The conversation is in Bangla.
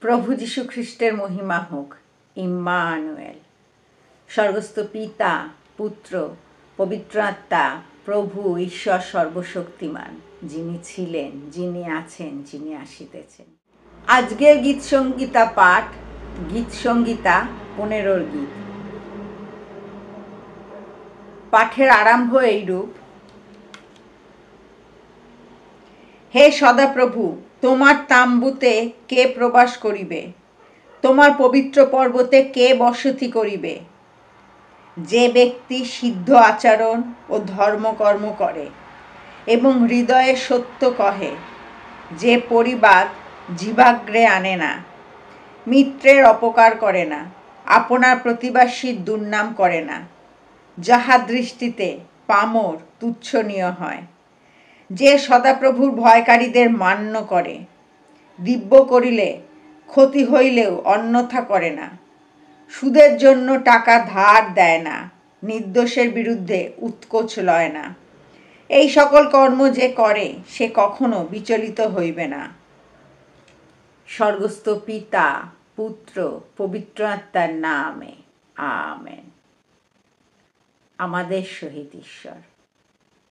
প্রভু যীশু খ্রিস্টের মহিমা হোক। ইম্মানুয়েল। স্বর্গস্থ পিতা, পুত্র, পবিত্র আত্মা, প্রভু ঈশ্বর সর্বশক্তিমান, যিনি ছিলেন, যিনি আছেন, যিনি আসিতেছেন। আজকের গীত সংগীতা পাঠ, গীত সংগীতা 15 গীত। পাঠের আরম্ভ এইরূপ। হে সদাপ্রভু, তোমার তাম্বুতে কে প্রবাস করিবে? তোমার পবিত্র পর্বতে কে বসতি করিবে? যে ব্যক্তি সিদ্ধ আচরণ ও ধর্মকর্ম করে এবং হৃদয়ে সত্য কহে, যে পরিবাদ জিহ্বাগ্রে আনে না, মিত্রের অপকার করে না, আপনার প্রতিবাসীর দুর্নাম করে না, যাহার দৃষ্টিতে পামর তুচ্ছনীয় হয়, যে সদাপ্রভুর ভয়কারীদের মান্য করে, দিব্য করিলে ক্ষতি হইলেও অন্যথা করে না, সুদের জন্য টাকা ধার দেয় না, নির্দোষের বিরুদ্ধে উৎকোচ লয় না, এই সকল কর্ম যে করে সে কখনো বিচলিত হইবে না। স্বর্গস্থ পিতা, পুত্র, পবিত্র আত্মার নামে আমেন। আমাদের সহিত ঈশ্বর।